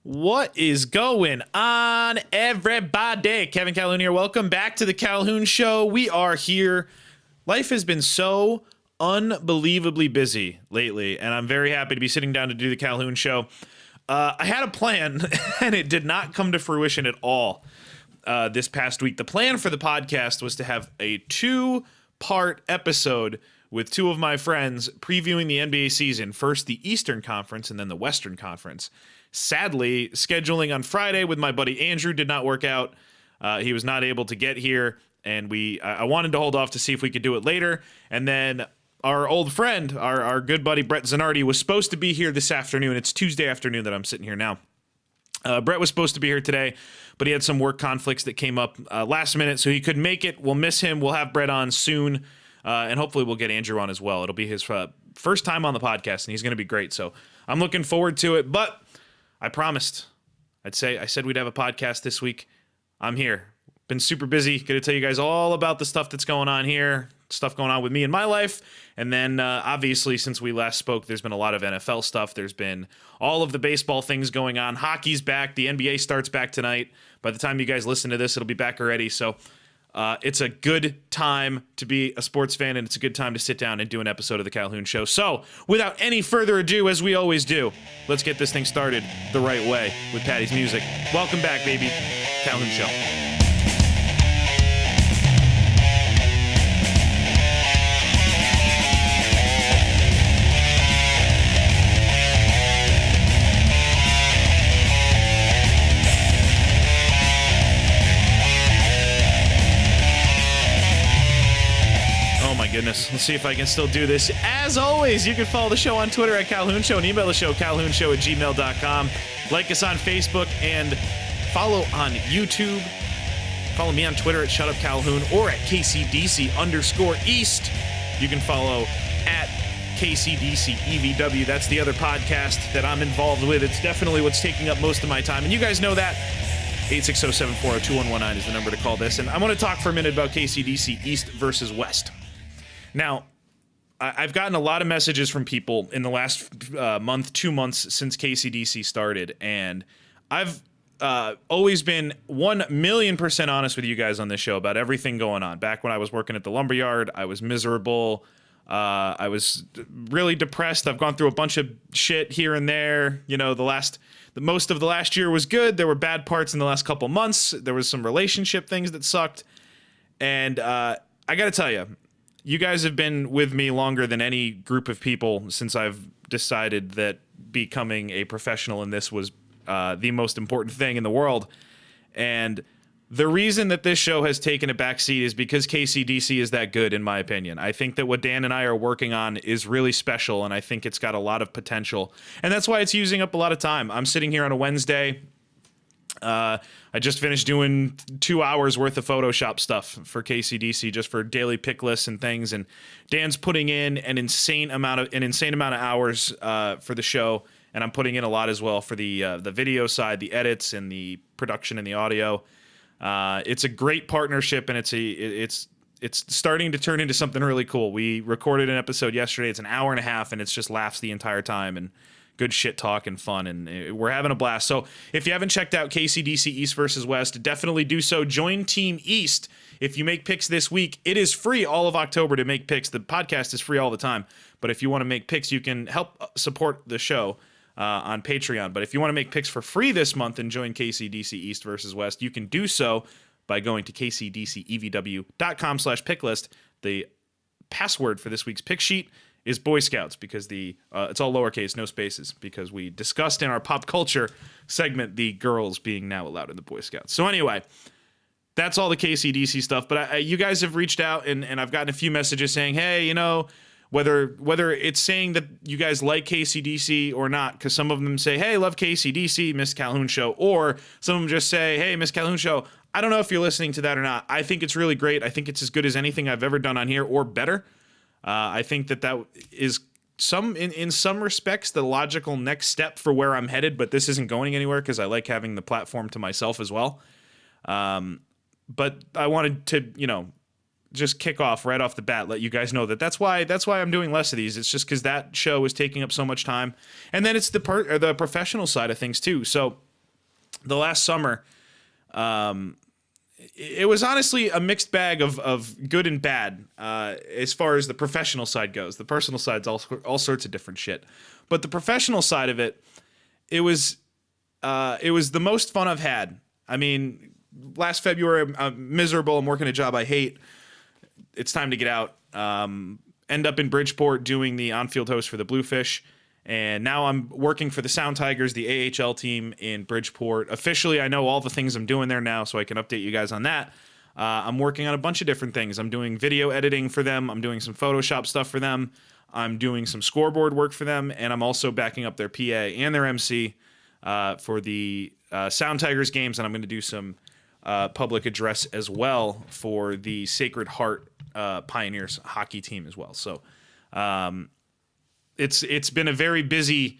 What is going on, everybody? Kevin Calhoun here. Welcome back to the Calhoun Show. We are here. Life has been so unbelievably busy lately, and I'm very happy to be sitting down to do the Calhoun Show. I had a plan, and it did not come to fruition at all this past week. The plan for the podcast was to have a 2-part episode with two of my friends previewing the NBA season, first the Eastern Conference and then the Western Conference. Sadly, scheduling on Friday with my buddy Andrew did not work out. He was not able to get here, and I wanted to hold off to see if we could do it later. And then our old friend, our good buddy Brett Zanardi, was supposed to be here this afternoon. It's Tuesday afternoon that I'm sitting here now. Brett was supposed to be here today, but he had some work conflicts that came up last minute, so he couldn't make it. We'll miss him. We'll have Brett on soon, and hopefully we'll get Andrew on as well. It'll be his first time on the podcast, and he's going to be great, so I'm looking forward to it. But I promised. I said we'd have a podcast this week. I'm here. Been super busy. Going to tell you guys all about the stuff that's going on here, stuff going on with me in my life. And then, obviously, since we last spoke, there's been a lot of NFL stuff. There's been all of the baseball things going on. Hockey's back. The NBA starts back tonight. By the time you guys listen to this, it'll be back already. So it's a good time to be a sports fan, and it's a good time to sit down and do an episode of the Calhoun Show. So, without any further ado, as we always do, let's get this thing started the right way with Patty's music. Welcome back, baby. Calhoun Show. Goodness. Let's see if I can still do this. As always, you can follow the show on Twitter at Calhoun Show and email the show calhounshow@gmail.com. Like us on Facebook and follow on YouTube. Follow me on Twitter at ShutUpCalhoun or at KCDC_East. You can follow at KCDCEVW. That's the other podcast that I'm involved with. It's definitely what's taking up most of my time. And you guys know that. 860-740-2119 is the number to call this. And I want to talk for a minute about KCDC East versus West. Now, I've gotten a lot of messages from people in the last 2 months since KCDC started, and I've always been 1,000,000% honest with you guys on this show about everything going on. Back when I was working at the lumberyard, I was miserable. I was really depressed. I've gone through a bunch of shit here and there. You know, most of the last year was good. There were bad parts in the last couple months. There was some relationship things that sucked, and I got to tell you, you guys have been with me longer than any group of people since I've decided that becoming a professional in this was the most important thing in the world. And the reason that this show has taken a backseat is because KCDC is that good, in my opinion. I think that what Dan and I are working on is really special, and I think it's got a lot of potential. And that's why it's using up a lot of time. I'm sitting here on a Wednesday. I just finished doing 2 hours worth of Photoshop stuff for KCDC, just for daily pick lists and things. And Dan's putting in an insane amount of hours for the show, and I'm putting in a lot as well for the video side, the edits, and the production and the audio. It's a great partnership, and it's starting to turn into something really cool. We recorded an episode yesterday. It's an hour and a half, and it's just laughs the entire time and good shit talk and fun, and we're having a blast. So if you haven't checked out KCDC East versus West, definitely do so. Join Team East. If you make picks this week, it is free all of October to make picks. The podcast is free all the time, but if you want to make picks, you can help support the show on Patreon. But if you want to make picks for free this month and join KCDC East versus West, you can do so by going to kcdcevw.com/picklist. The password for this week's pick sheet is Boy Scouts, because it's all lowercase, no spaces, because we discussed in our pop culture segment the girls being now allowed in the Boy Scouts. So anyway, that's all the KCDC stuff. But you guys have reached out, and I've gotten a few messages saying, hey, you know, whether it's saying that you guys like KCDC or not, because some of them say, hey, love KCDC, Miss Calhoun Show, or some of them just say, hey, Miss Calhoun Show, I don't know if you're listening to that or not. I think it's really great. I think it's as good as anything I've ever done on here, or better. I think that is in some respects the logical next step for where I'm headed, but this isn't going anywhere because I like having the platform to myself as well. But I wanted to, just kick off right off the bat, let you guys know that's why I'm doing less of these. It's just because that show is taking up so much time, and then it's the professional side of things too. So the last summer, it was honestly a mixed bag of good and bad as far as the professional side goes. The personal side's all sorts of different shit. But the professional side of it, it was the most fun I've had. I mean, last February, I'm miserable. I'm working a job I hate. It's time to get out. End up in Bridgeport doing the on-field host for the Bluefish. And now I'm working for the Sound Tigers, the AHL team in Bridgeport. Officially, I know all the things I'm doing there now, so I can update you guys on that. I'm working on a bunch of different things. I'm doing video editing for them. I'm doing some Photoshop stuff for them. I'm doing some scoreboard work for them. And I'm also backing up their PA and their MC for the Sound Tigers games. And I'm going to do some public address as well for the Sacred Heart Pioneers hockey team as well. So it's been a very busy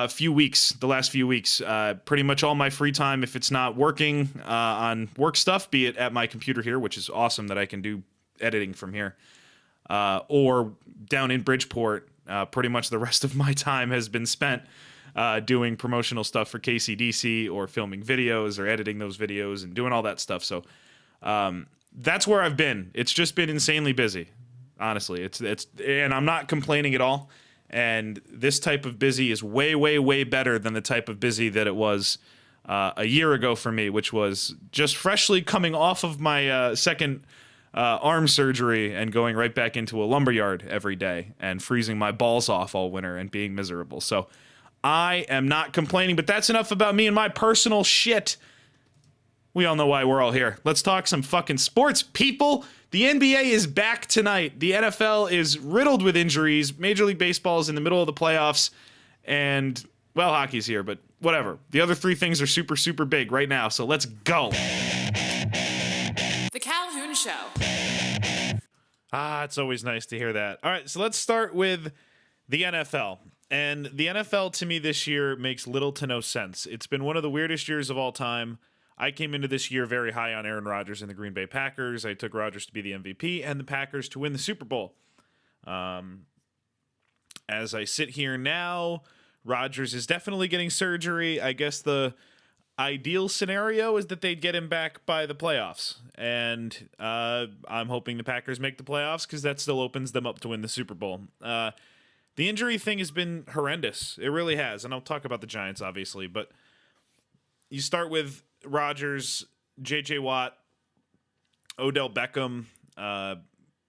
few weeks, the last few weeks. Pretty much all my free time, if it's not working on work stuff, be it at my computer here, which is awesome that I can do editing from here, or down in Bridgeport, pretty much the rest of my time has been spent doing promotional stuff for KCDC or filming videos or editing those videos and doing all that stuff. So that's where I've been. It's just been insanely busy, honestly. It's and I'm not complaining at all. And this type of busy is way, way, way better than the type of busy that it was a year ago for me, which was just freshly coming off of my second arm surgery and going right back into a lumberyard every day and freezing my balls off all winter and being miserable. So I am not complaining, but that's enough about me and my personal shit. We all know why we're all here. Let's talk some fucking sports, people. The NBA is back tonight. The NFL is riddled with injuries. Major League Baseball is in the middle of the playoffs. And, well, hockey's here, but whatever. The other three things are super, super big right now, so let's go. The Calhoun Show. It's always nice to hear that. All right, so let's start with the NFL. And the NFL, to me, this year makes little to no sense. It's been one of the weirdest years of all time. I came into this year very high on Aaron Rodgers and the Green Bay Packers. I took Rodgers to be the MVP and the Packers to win the Super Bowl. As I sit here now, Rodgers is definitely getting surgery. I guess the ideal scenario is that they'd get him back by the playoffs. And I'm hoping the Packers make the playoffs because that still opens them up to win the Super Bowl. The injury thing has been horrendous. It really has. And I'll talk about the Giants, obviously. But you start with Rodgers, J.J. Watt, Odell Beckham,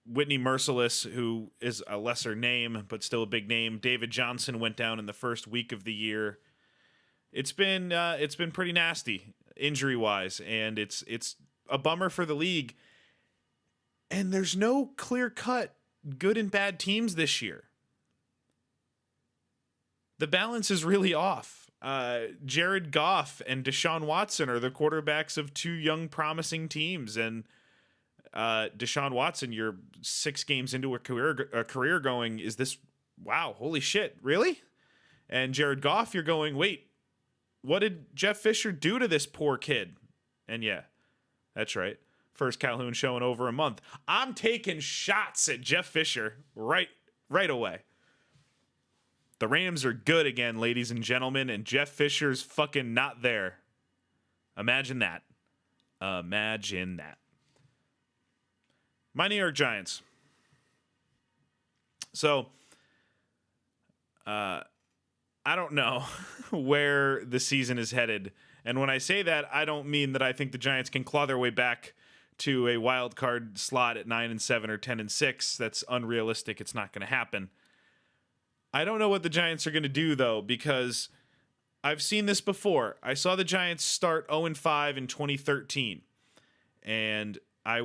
Whitney Merciless, who is a lesser name but still a big name. David Johnson went down in the first week of the year. It's been pretty nasty injury wise, and it's a bummer for the league. And there's no clear cut good and bad teams this year. The balance is really off. Jared Goff and Deshaun Watson are the quarterbacks of two young, promising teams. And Deshaun Watson, you're 6 games into a career going, is this, wow, holy shit, really? And Jared Goff, you're going, wait, what did Jeff Fisher do to this poor kid? And yeah, that's right. First Calhoun show in over a month. I'm taking shots at Jeff Fisher right away. The Rams are good again, ladies and gentlemen, and Jeff Fisher's fucking not there. Imagine that. Imagine that. My New York Giants. So, I don't know where the season is headed. And when I say that, I don't mean that I think the Giants can claw their way back to a wild card slot at 9-7 or 10-6. That's unrealistic. It's not going to happen. I don't know what the Giants are going to do, though, because I've seen this before. I saw the Giants start 0-5 in 2013, and I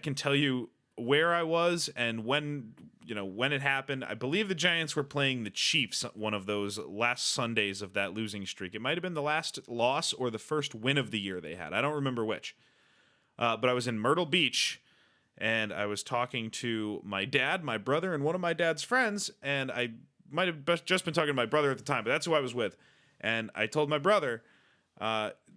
can tell you where I was and when it happened. I believe the Giants were playing the Chiefs one of those last Sundays of that losing streak. It might have been the last loss or the first win of the year they had. I don't remember which. But I was in Myrtle Beach, and I was talking to my dad, my brother, and one of my dad's friends, and I might have just been talking to my brother at the time, but that's who I was with. And I told my brother,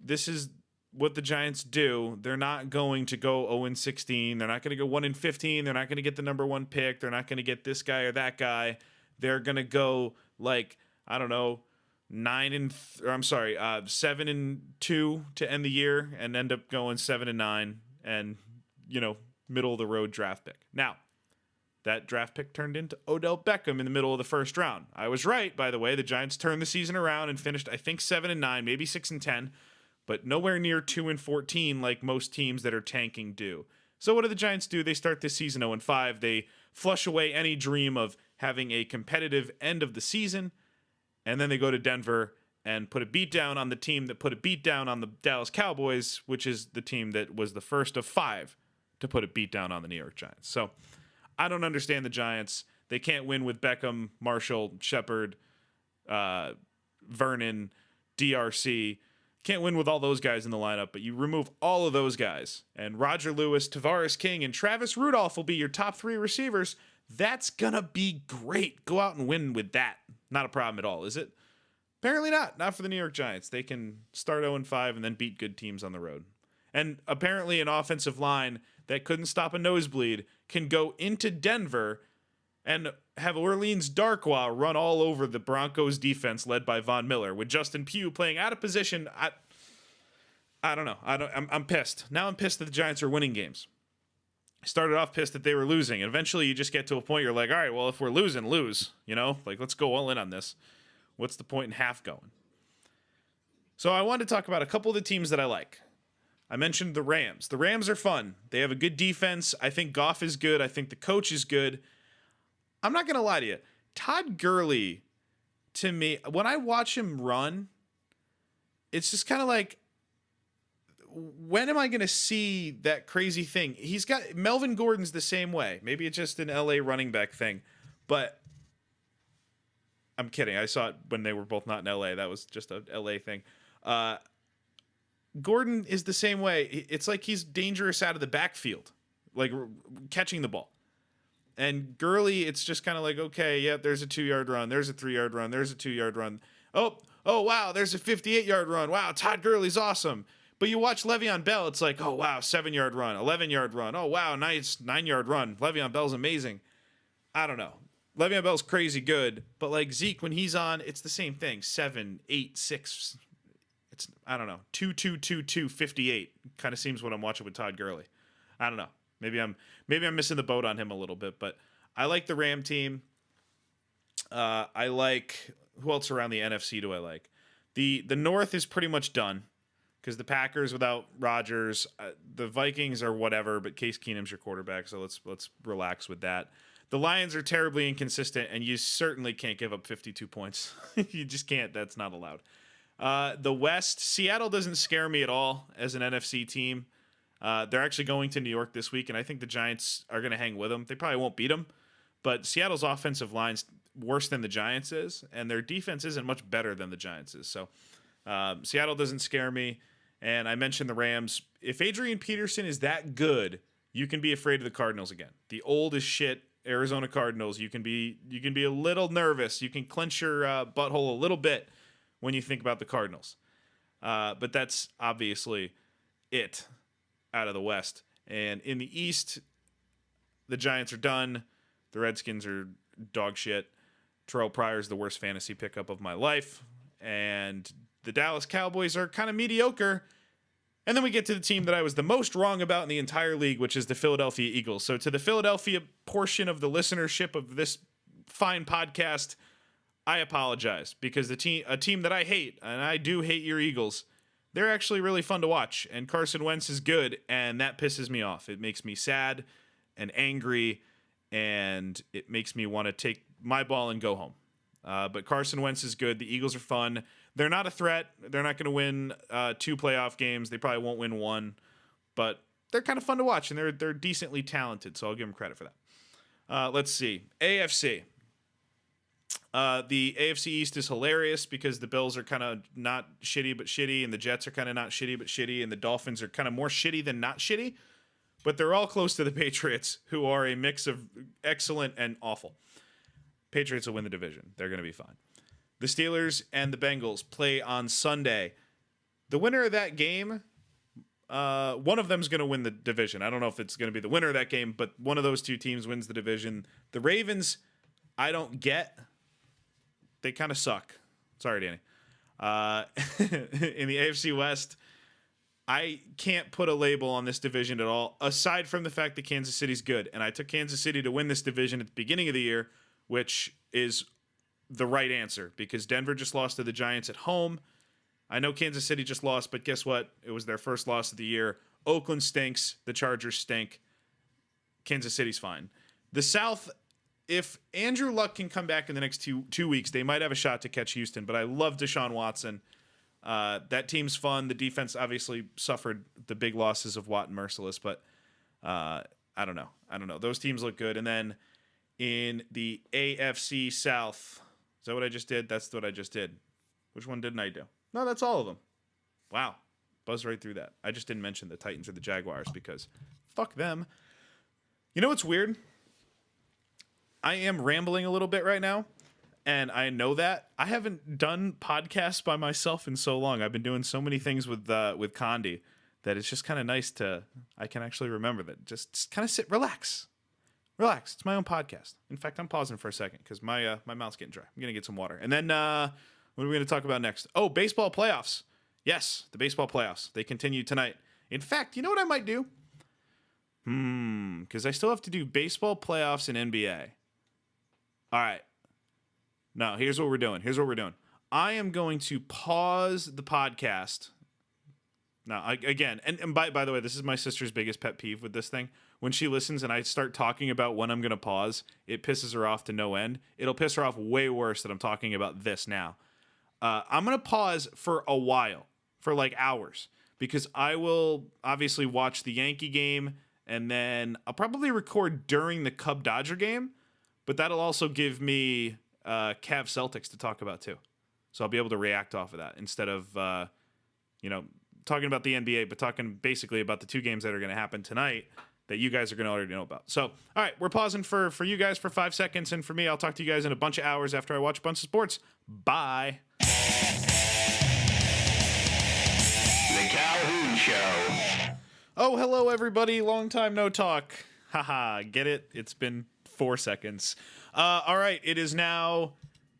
this is what the Giants do. They're not going to go 0-16. They're not going to go 1-15. They're not going to get the number 1 pick. They're not going to get this guy or that guy. They're going to go, like, I don't know, 7-2 to end the year and end up going 7-9 and, middle of the road draft pick. Now, that draft pick turned into Odell Beckham in the middle of the first round. I was right, by the way. The Giants turned the season around and finished, I think, 7-9, maybe 6-10, but nowhere near 2-14 like most teams that are tanking do. So what do the Giants do? They start this season 0-5. They flush away any dream of having a competitive end of the season, and then they go to Denver and put a beatdown on the team that put a beatdown on the Dallas Cowboys, which is the team that was the first of 5 to put a beatdown on the New York Giants. So I don't understand the Giants. They can't win with Beckham, Marshall, Shepard, Vernon, DRC. Can't win with all those guys in the lineup, but you remove all of those guys, and Roger Lewis, Tavares King, and Travis Rudolph will be your top 3 receivers. That's gonna be great. Go out and win with that. Not a problem at all, is it? Apparently not. Not for the New York Giants. They can start 0-5 and then beat good teams on the road. And apparently an offensive line that couldn't stop a nosebleed can go into Denver and have Orleans Darkwa run all over the Broncos defense led by Von Miller with Justin Pugh playing out of position. I don't know. I'm pissed. Now I'm pissed that the Giants are winning games. I started off pissed that they were losing. And eventually you just get to a point you're like, all right, well, if we're losing, lose. Let's go all in on this. What's the point in half going? So I wanted to talk about a couple of the teams that I like. I mentioned the Rams. The Rams are fun. They have a good defense. I think Goff is good. I think the coach is good. I'm not going to lie to you. Todd Gurley, to me, when I watch him run, it's just kind of like, when am I going to see that crazy thing? He's got Melvin Gordon's the same way. Maybe it's just an LA running back thing, but I'm kidding. I saw it when they were both not in LA. That was just a LA thing. Gordon is the same way. It's like he's dangerous out of the backfield, like catching the ball. And Gurley, it's just kind of like, okay, yeah, there's a 2-yard run. There's a 3-yard run. There's a 2-yard run. Oh, wow, there's a 58-yard run. Wow, Todd Gurley's awesome. But you watch Le'Veon Bell, it's like, oh, wow, 7-yard run, 11-yard run. Oh, wow, nice 9-yard run. Le'Veon Bell's amazing. I don't know. Le'Veon Bell's crazy good, but like Zeke, when he's on, it's the same thing. 7, 8, 6. It's, I don't know, 2, 2, 2, 2, 58. Kind of seems what I'm watching with Todd Gurley. I don't know. Maybe I'm missing the boat on him a little bit, but I like the Ram team. I like, who else around the NFC do I like? The North is pretty much done because the Packers without Rodgers, the Vikings are whatever, but Case Keenum's your quarterback, so let's relax with that. The Lions are terribly inconsistent, and you certainly can't give up 52 points. You just can't. That's not allowed. The West, Seattle doesn't scare me at all as an NFC team. They're actually going to New York this week, and I think the Giants are going to hang with them. They probably won't beat them, but Seattle's offensive line's worse than the Giants is, and their defense isn't much better than the Giants is. So Seattle doesn't scare me, and I mentioned the Rams. If Adrian Peterson is that good, you can be afraid of the Cardinals again. The old as shit Arizona Cardinals. You can be a little nervous. You can clench your butthole a little bit when you think about the Cardinals. But that's obviously it out of the West. And in the East, the Giants are done. The Redskins are dog shit. Terrell Pryor's the worst fantasy pickup of my life. And the Dallas Cowboys are kind of mediocre. And then we get to the team that I was the most wrong about in the entire league, which is the Philadelphia Eagles. So to the Philadelphia portion of the listenership of this fine podcast, I apologize because a team that I hate, and I do hate your Eagles, they're actually really fun to watch. And Carson Wentz is good, and that pisses me off. It makes me sad and angry, and it makes me want to take my ball and go home. But Carson Wentz is good. The Eagles are fun. They're not a threat. They're not going to win 2 playoff games. They probably won't win 1. But they're kind of fun to watch, and they're decently talented, so I'll give them credit for that. Let's see. AFC. The AFC East is hilarious because the Bills are kind of not shitty but shitty, and the Jets are kind of not shitty but shitty, and the Dolphins are kind of more shitty than not shitty. But they're all close to the Patriots, who are a mix of excellent and awful. Patriots will win the division. They're going to be fine. The Steelers and the Bengals play on Sunday. The winner of that game, one of them is going to win the division. I don't know if it's going to be the winner of that game, but one of those two teams wins the division. The Ravens, I don't get. They kind of suck. Sorry, Danny. In the AFC West, I can't put a label on this division at all, aside from the fact that Kansas City's good. And I took Kansas City to win this division at the beginning of the year, which is the right answer because Denver just lost to the Giants at home. I know Kansas City just lost, but guess what? It was their first loss of the year. Oakland stinks. The Chargers stink. Kansas City's fine. The South, if Andrew Luck can come back in the next two weeks, they might have a shot to catch Houston, but I love Deshaun Watson. That team's fun. The defense obviously suffered the big losses of Watt and Merciless, but I don't know. Those teams look good. And then in the AFC South, is that what I just did? That's what I just did. Which one didn't I do? No, that's all of them. Wow. Buzzed right through that. I just didn't mention the Titans or the Jaguars because fuck them. You know what's weird? I am rambling a little bit right now. And I know that. I haven't done podcasts by myself in so long. I've been doing so many things with Condi that it's just kind of nice I can actually remember that. Just kind of sit, relax. It's my own podcast. In fact, I'm pausing for a second because my mouth's getting dry. I'm going to get some water. And then what are we going to talk about next? Oh, baseball playoffs. Yes, the baseball playoffs. They continue tonight. In fact, you know what I might do? Because I still have to do baseball playoffs and NBA. All right. No, here's what we're doing. I am going to pause the podcast. Now, again, and by the way, this is my sister's biggest pet peeve with this thing. When she listens and I start talking about when I'm going to pause, it pisses her off to no end. It'll piss her off way worse that I'm talking about this now. I'm going to pause for a while, for like hours, because I will obviously watch the Yankee game, and then I'll probably record during the Cub-Dodger game, but that'll also give me Cavs-Celtics to talk about too. So I'll be able to react off of that instead of, talking about the NBA, but talking basically about the two games that are going to happen tonight that you guys are going to already know about. So, all right, we're pausing for you guys for 5 seconds, and for me, I'll talk to you guys in a bunch of hours after I watch a bunch of sports. Bye. The Calhoun Show. Oh, hello, everybody. Long time no talk. Haha, get it? It's been 4 seconds. All right, it is now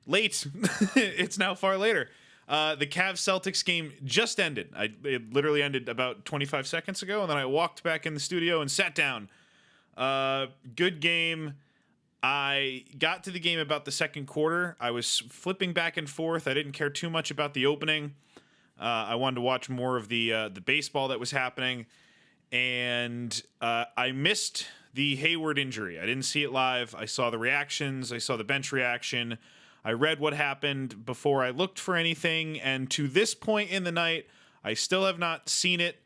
late. It's now far later. The Cavs-Celtics game just ended. It literally ended about 25 seconds ago, and then I walked back in the studio and sat down. Good game. I got to the game about the second quarter. I was flipping back and forth. I didn't care too much about the opening. I wanted to watch more of the baseball that was happening, and I missed the Hayward injury. I didn't see it live. I saw the reactions. I saw the bench reaction. I read what happened before I looked for anything, and to this point in the night, I still have not seen it.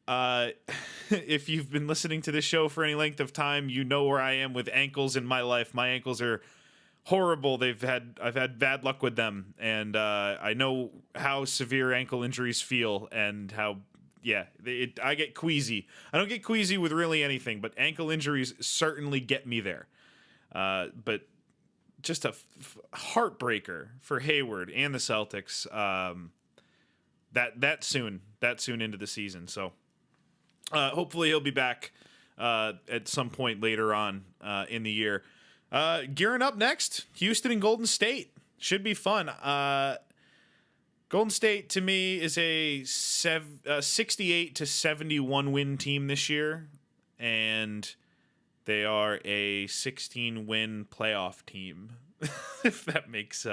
If you've been listening to this show for any length of time, you know where I am with ankles in my life. My ankles are horrible. I've had bad luck with them, and I know how severe ankle injuries feel and how I get queasy. I don't get queasy with really anything, but ankle injuries certainly get me there. But just a heartbreaker for Hayward and the Celtics. That soon into the season. So hopefully he'll be back at some point later on in the year. Gearing up next, Houston and Golden State should be fun. Golden State to me is a 68 to 71 win team this year, and they are a 16 win playoff team, if that makes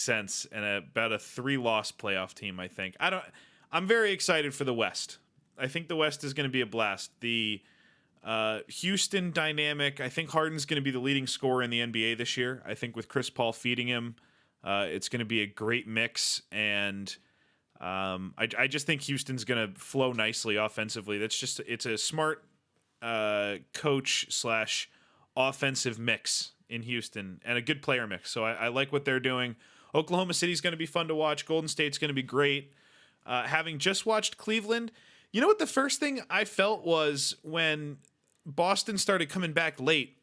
sense, and about a 3-loss playoff team. I think I'm very excited for the West. I think the West is going to be a blast. The Houston dynamic. I think Harden's going to be the leading scorer in the NBA this year. I think with Chris Paul feeding him, it's going to be a great mix, and I just think Houston's going to flow nicely offensively. It's a smart coach / offensive mix in Houston and a good player mix. So I like what they're doing. Oklahoma City's going to be fun to watch. Golden State's going to be great. Having just watched Cleveland, you know what the first thing I felt was when Boston started coming back late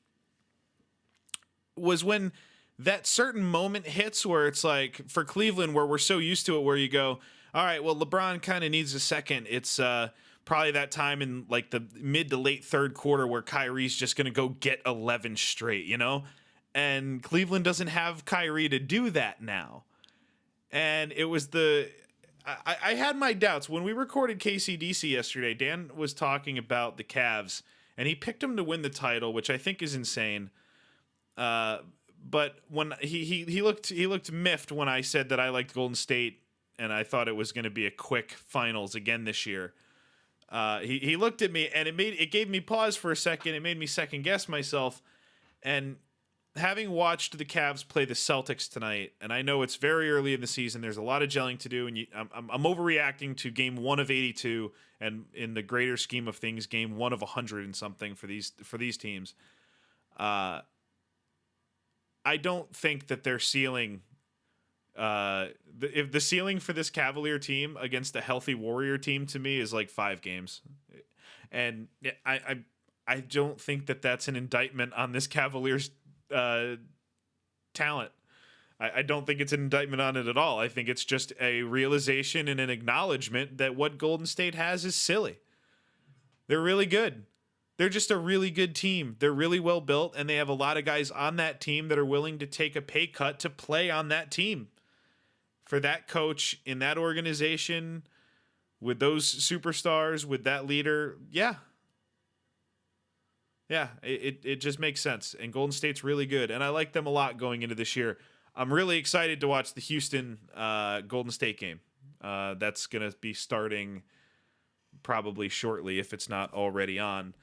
was when that certain moment hits where it's like for Cleveland where we're so used to it where you go, all right, well, LeBron kind of needs a second. It's probably that time in like the mid to late third quarter where Kyrie's just going to go get 11 straight, you know? And Cleveland doesn't have Kyrie to do that now. And it was I had my doubts. When we recorded KCDC yesterday, Dan was talking about the Cavs, and he picked them to win the title, which I think is insane. But when he looked miffed when I said that I liked Golden State and I thought it was going to be a quick finals again this year. He looked at me and it gave me pause for a second. It made me second guess myself. And having watched the Cavs play the Celtics tonight, and I know it's very early in the season, there's a lot of gelling to do, and I'm overreacting to game 1 of 82, and in the greater scheme of things, game 1 of 100 and something for these teams. I don't think that their ceiling, if the ceiling for this Cavalier team against a healthy Warrior team to me is like 5 games, and I don't think that that's an indictment on this Cavaliers talent. I don't think it's an indictment on it at all. I think it's just a realization and an acknowledgement that what Golden State has is silly. They're really good. They're just a really good team. They're really well built, and they have a lot of guys on that team that are willing to take a pay cut to play on that team. For that coach in that organization, with those superstars, with that leader, yeah, it just makes sense. And Golden State's really good, and I like them a lot going into this year. I'm really excited to watch the Houston Golden State game. That's going to be starting probably shortly if it's not already on.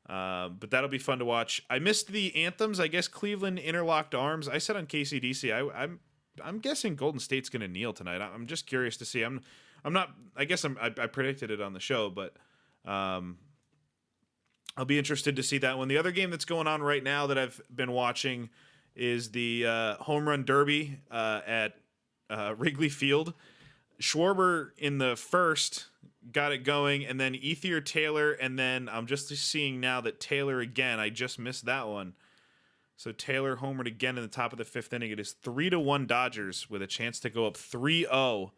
But that'll be fun to watch. I missed the anthems. I guess Cleveland interlocked arms. I said on KCDC, I'm guessing Golden State's going to kneel tonight. I'm just curious to see. I'm not. I guess I predicted it on the show, but I'll be interested to see that one. The other game that's going on right now that I've been watching is the home run derby at Wrigley Field. Schwarber in the first got it going, and then Ethier Taylor, and then I'm just seeing now that Taylor again. I just missed that one. So Taylor homered again in the top of the 5th inning. It is 3-1 Dodgers with a chance to go up 3-0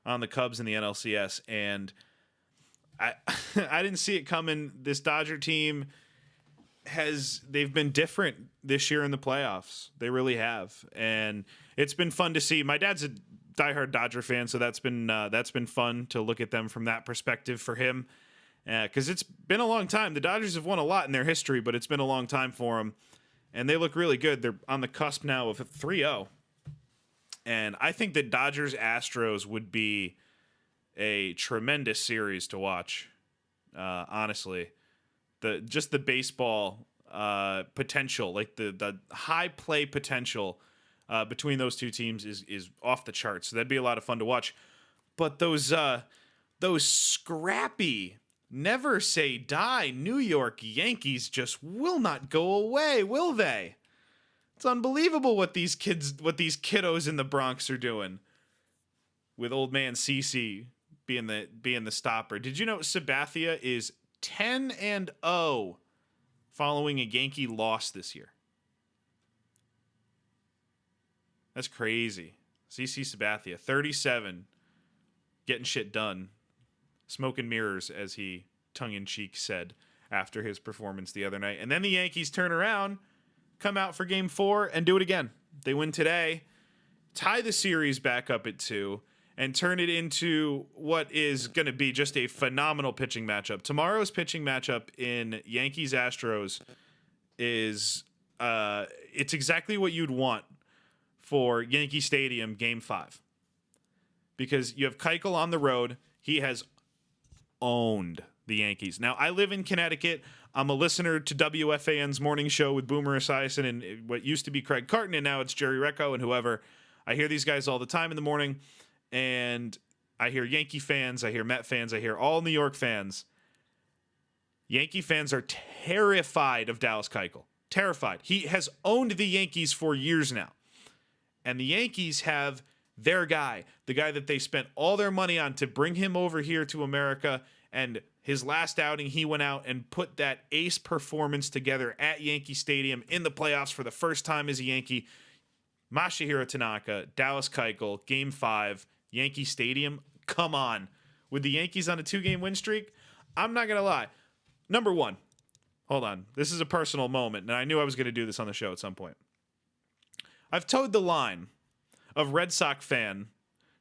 on the Cubs in the NLCS, and I I didn't see it coming. This Dodger team they've been different this year in the playoffs. They really have, and it's been fun to see. My dad's a diehard Dodger fan, so that's been fun to look at them from that perspective for him, because it's been a long time. The Dodgers have won a lot in their history, but it's been a long time for them, and they look really good. They're on the cusp now of 3-0, and I think that Dodgers-Astros would be a tremendous series to watch, honestly. The baseball potential, like the high play potential between those two teams is off the charts. So that'd be a lot of fun to watch. But those scrappy, never say die New York Yankees just will not go away, will they? It's unbelievable what these kiddos in the Bronx are doing. With old man CeCe being the stopper. Did you know Sabathia is 10-0 following a Yankee loss this year? That's crazy. CeCe Sabathia, 37, getting shit done. Smoke and mirrors, as he tongue-in-cheek said after his performance the other night. And then the Yankees turn around, come out for Game 4, and do it again. They win today, tie the series back up at 2, and turn it into what is going to be just a phenomenal pitching matchup. Tomorrow's pitching matchup in Yankees-Astros is it's exactly what you'd want for Yankee Stadium Game 5. Because you have Keuchel on the road. He has owned the Yankees. Now, I live in Connecticut. I'm a listener to WFAN's morning show with Boomer Esiason and what used to be Craig Carton, and now it's Jerry Recco and whoever. I hear these guys all the time in the morning. And I hear Yankee fans, I hear Met fans, I hear all New York fans. Yankee fans are terrified of Dallas Keuchel. Terrified. He has owned the Yankees for years now. And the Yankees have their guy, the guy that they spent all their money on to bring him over here to America. And his last outing, he went out and put that ace performance together at Yankee Stadium in the playoffs for the first time as a Yankee. Masahiro Tanaka, Dallas Keuchel, Game 5, Yankee Stadium. Come on. With the Yankees on a 2-game win streak, I'm not going to lie. Number one, hold on. This is a personal moment, and I knew I was going to do this on the show at some point. I've towed the line of Red Sox fan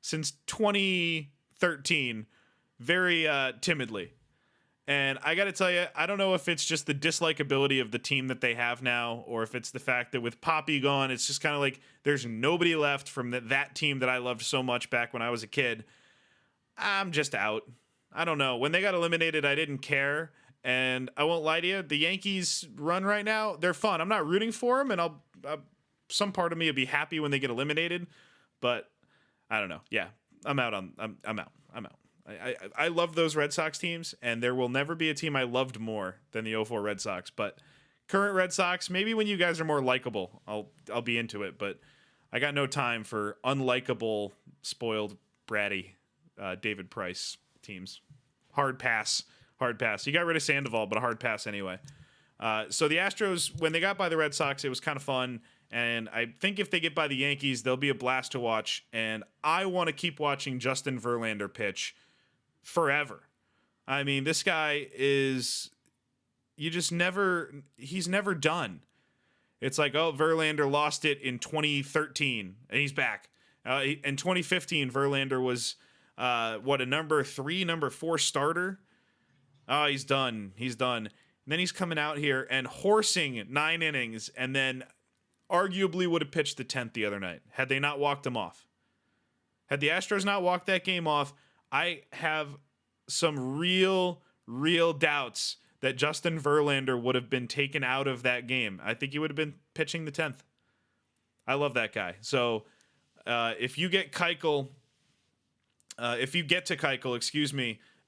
since 2013, very timidly. And I got to tell you, I don't know if it's just the dislikability of the team that they have now, or if it's the fact that with Poppy gone, it's just kind of like there's nobody left from that team that I loved so much back when I was a kid. I'm just out. I don't know. When they got eliminated, I didn't care. And I won't lie to you, the Yankees run right now, they're fun. I'm not rooting for them, and I'll some part of me will be happy when they get eliminated, but I don't know. Yeah, I'm out. I'm out. I love those Red Sox teams, and there will never be a team I loved more than the 04 Red Sox. But current Red Sox, maybe when you guys are more likable, I'll be into it. But I got no time for unlikable, spoiled, bratty David Price teams. Hard pass. You got rid of Sandoval, but a hard pass anyway. So the Astros, when they got by the Red Sox, it was kind of fun. And I think if they get by the Yankees, they'll be a blast to watch. And I want to keep watching Justin Verlander pitch forever. I mean, this guy is, he's never done. It's like, oh, Verlander lost it in 2013, and he's back. In 2015, Verlander was, a number 4 starter? Oh, he's done. And then he's coming out here and horsing 9 innings, and then arguably would have pitched the 10th the other night had they not walked him off. Had the Astros not walked that game off, I have some real doubts that Justin Verlander would have been taken out of that game. I think he would have been pitching the 10th. I love that guy. So if you get to Keuchel,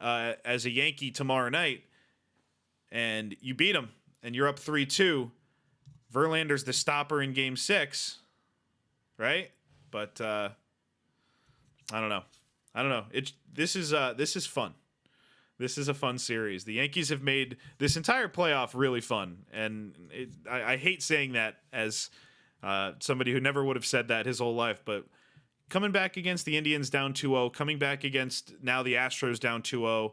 as a Yankee tomorrow night, and you beat him, and you're up 3-2, Verlander's the stopper in Game 6, right? But I don't know. This is fun. This is a fun series. The Yankees have made this entire playoff really fun, and I hate saying that as somebody who never would have said that his whole life, but coming back against the Indians down 2-0, coming back against now the Astros down 2-0,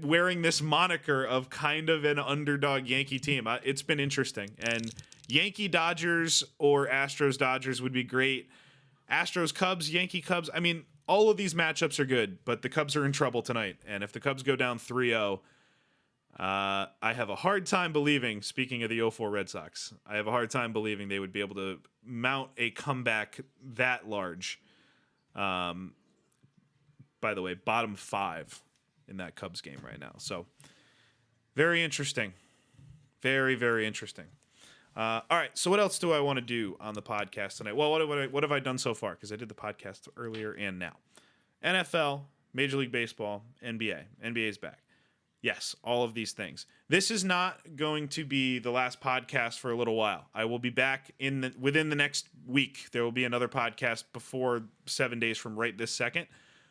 wearing this moniker of kind of an underdog Yankee team. It's been interesting. And Yankee Dodgers or Astros Dodgers would be great. Astros Cubs, Yankee Cubs. I mean, all of these matchups are good, but the Cubs are in trouble tonight. And if the Cubs go down 3-0, I have a hard time believing, speaking of the 04 Red Sox, I have a hard time believing they would be able to mount a comeback that large. By the way, bottom 5 in that Cubs game right now. So very interesting. Very, very interesting. All right. So what else do I want to do on the podcast tonight? Well, what have I done so far? Because I did the podcast earlier and now. NFL, Major League Baseball, NBA. NBA's back. Yes, all of these things. This is not going to be the last podcast for a little while. I will be back within the next week. There will be another podcast before 7 days from right this second.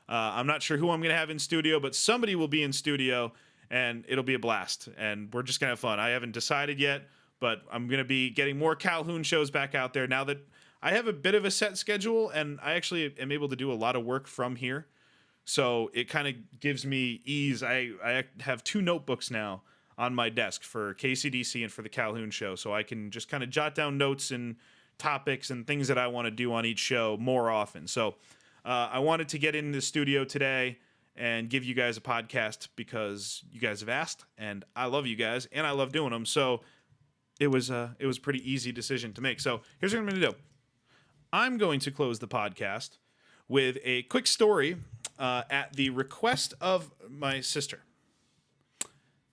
I'm not sure who I'm going to have in studio, but somebody will be in studio, and it'll be a blast. And we're just going to have fun. I haven't decided yet, but I'm going to be getting more Calhoun shows back out there now that I have a bit of a set schedule, and I actually am able to do a lot of work from here. So it kind of gives me ease. I have 2 notebooks now on my desk for KCDC and for the Calhoun show, so I can just kind of jot down notes and topics and things that I want to do on each show more often. So I wanted to get in the studio today and give you guys a podcast because you guys have asked, and I love you guys, and I love doing them. So it was a pretty easy decision to make. So here's what I'm going to do. I'm going to close the podcast with a quick story at the request of my sister.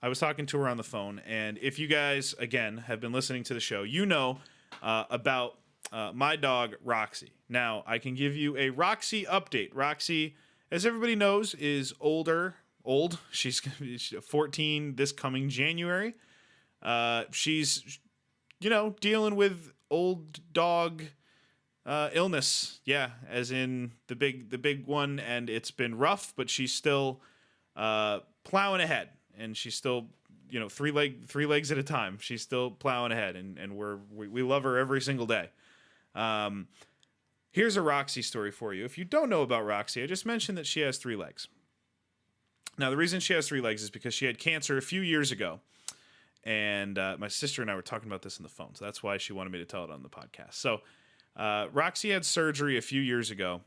I was talking to her on the phone, and if you guys, again, have been listening to the show, you know about my dog, Roxy. Now, I can give you a Roxy update. Roxy, as everybody knows, is old. She's 14 this coming January. She's, dealing with old dog illness. Yeah, as in the big one, and it's been rough, but she's still plowing ahead, and she's still, 3 legs at a time. She's still plowing ahead, and we love her every single day. Here's a Roxy story for you. If you don't know about Roxy, I just mentioned that she has 3 legs. Now, the reason she has 3 legs is because she had cancer a few years ago, and my sister and I were talking about this on the phone, so that's why she wanted me to tell it on the podcast. So Roxy had surgery a few years ago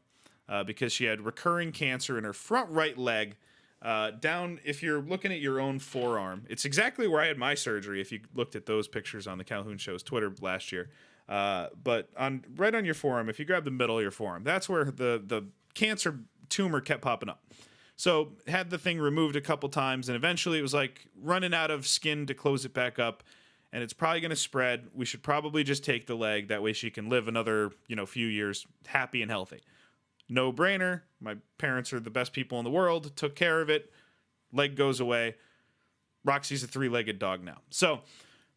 because she had recurring cancer in her front right leg. Down, if you're looking at your own forearm, it's exactly where I had my surgery. If you looked at those pictures on the Calhoun Show's Twitter last year, but right on your forearm, if you grab the middle of your forearm, that's where the cancer tumor kept popping up. So had the thing removed a couple times, and eventually it was like running out of skin to close it back up, and it's probably going to spread. We should probably just take the leg. That way she can live another few years happy and healthy. No brainer. My parents are the best people in the world. Took care of it. Leg goes away. Roxy's a 3-legged dog now. So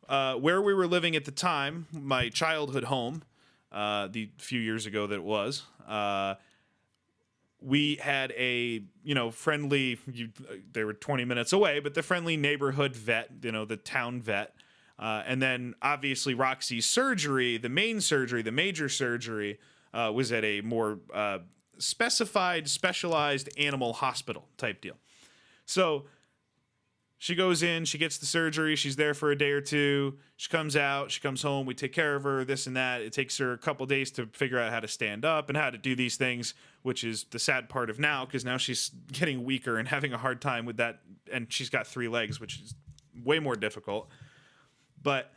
where we were living at the time, my childhood home, the few years ago that it was, we had a friendly. They were 20 minutes away, but the friendly neighborhood vet, the town vet, and then obviously Roxy's surgery, the major surgery, was at a more specialized animal hospital type deal. So she goes in, she gets the surgery, she's there for a day or two, she comes out, she comes home, we take care of her, this and that. It takes her a couple days to figure out how to stand up and how to do these things, which is the sad part of now, because now she's getting weaker and having a hard time with that, and she's got 3 legs, which is way more difficult. But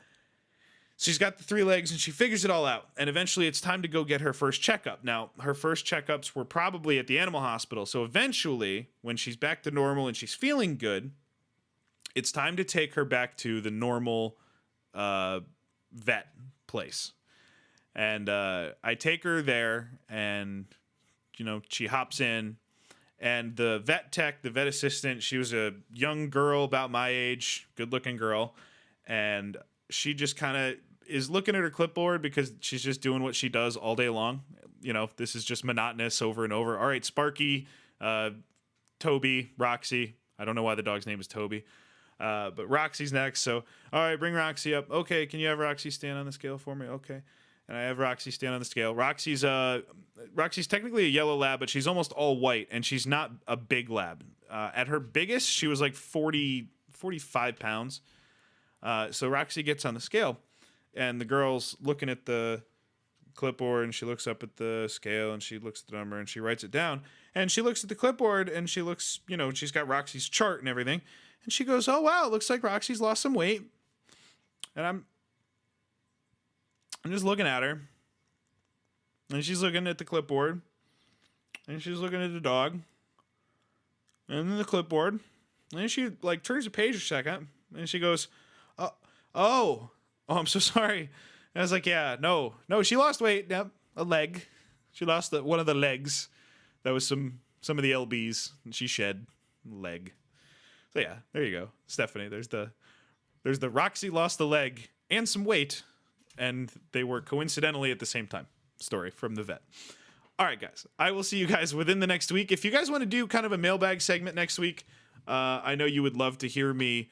she's got the 3 legs and she figures it all out. And eventually it's time to go get her first checkup. Now, her first checkups were probably at the animal hospital. So eventually, when she's back to normal and she's feeling good, it's time to take her back to the normal vet place. And I take her there and, she hops in. And the vet tech, the vet assistant, she was a young girl about my age, good-looking girl. And she just kind of is looking at her clipboard because she's just doing what she does all day long. This is just monotonous over and over. All right, Sparky, Toby, Roxy. I don't know why the dog's name is Toby. But Roxy's next. So, all right, bring Roxy up. Okay, can you have Roxy stand on the scale for me? Okay. And I have Roxy stand on the scale. Roxy's technically a yellow lab, but she's almost all white, and she's not a big lab. At her biggest, she was like 45 pounds. So Roxy gets on the scale, and the girl's looking at the clipboard, and she looks up at the scale, and she looks at the number, and she writes it down. And she looks at the clipboard, and she looks, she's got Roxy's chart and everything. And she goes, oh, wow, it looks like Roxy's lost some weight. And I'm just looking at her. And she's looking at the clipboard. And she's looking at the dog. And then the clipboard. And then she, turns a page a second. And she goes, oh, I'm so sorry. And I was like, yeah, no, she lost weight. Yep, a leg. She lost one of the legs. That was some of the LBs. And she shed leg. So yeah, there you go, Stephanie. There's the Roxy lost the leg and some weight, and they were coincidentally at the same time. Story from the vet. All right, guys. I will see you guys within the next week. If you guys want to do kind of a mailbag segment next week, I know you would love to hear me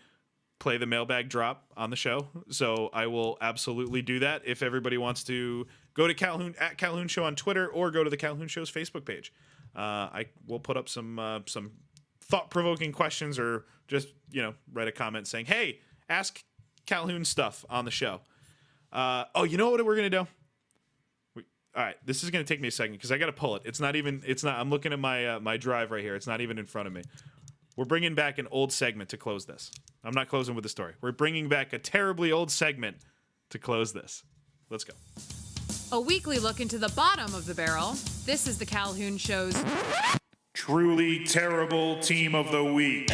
play the mailbag drop on the show, so I will absolutely do that. If everybody wants to go to Calhoun at Calhoun Show on Twitter or go to the Calhoun Show's Facebook page, I will put up some thought-provoking questions, or just write a comment saying, hey, ask Calhoun stuff on the show. You know what we're gonna do? All right, this is gonna take me a second because I gotta pull it. It's not. I'm looking at my drive right here. It's not even in front of me. We're bringing back an old segment to close this. I'm not closing with the story. We're bringing back a terribly old segment to close this. Let's go. A weekly look into the bottom of the barrel. This is the Calhoun Show's Truly Terrible Team of the Week.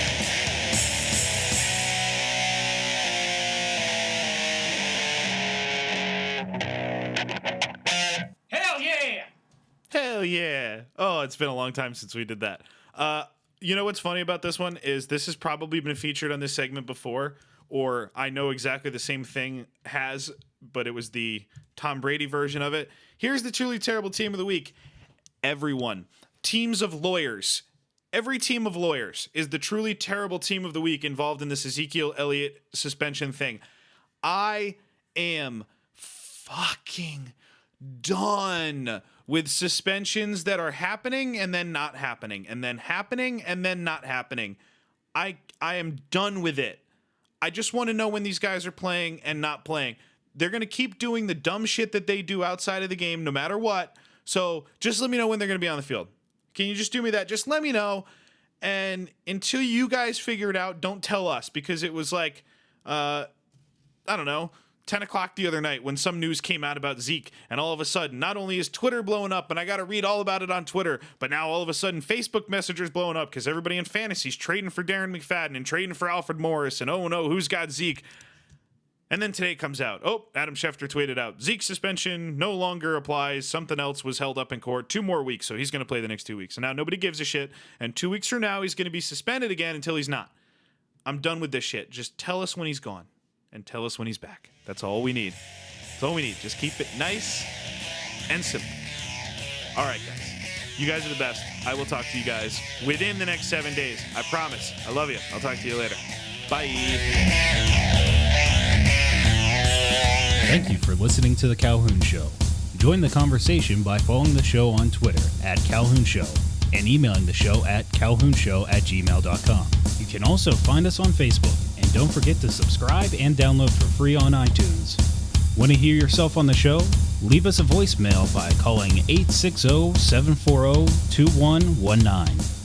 Hell yeah! Hell yeah. Oh, it's been a long time since we did that. You know what's funny about this one is this has probably been featured on this segment before, or I know exactly the same thing has, but it was the Tom Brady version of it. Here's the Truly Terrible Team of the Week. Everyone. Teams of lawyers. Every team of lawyers is the truly terrible team of the week involved in this Ezekiel Elliott suspension thing. I am fucking done with suspensions that are happening and then not happening, and then happening and then not happening. I am done with it. I just want to know when these guys are playing and not playing. They're going to keep doing the dumb shit that they do outside of the game no matter what. So just let me know when they're going to be on the field. Can you just do me that? Just let me know. And until you guys figure it out, don't tell us, because it was like, I don't know, 10 o'clock the other night when some news came out about Zeke, and all of a sudden, not only is Twitter blowing up, and I got to read all about it on Twitter, but now all of a sudden Facebook Messenger's blowing up because everybody in fantasy's trading for Darren McFadden and trading for Alfred Morris, and oh no, who's got Zeke? And then today it comes out. Oh, Adam Schefter tweeted out, Zeke's suspension no longer applies. Something else was held up in court. 2 more weeks, so he's going to play the next 2 weeks. And now nobody gives a shit. And 2 weeks from now, he's going to be suspended again until he's not. I'm done with this shit. Just tell us when he's gone. And tell us when he's back. That's all we need. That's all we need. Just keep it nice and simple. All right, guys. You guys are the best. I will talk to you guys within the next 7 days. I promise. I love you. I'll talk to you later. Bye. Thank you for listening to The Calhoun Show. Join the conversation by following the show on Twitter @Calhoun Show and emailing the show at calhounshow@gmail.com. You can also find us on Facebook, and don't forget to subscribe and download for free on iTunes. Want to hear yourself on the show? Leave us a voicemail by calling 860-740-2119.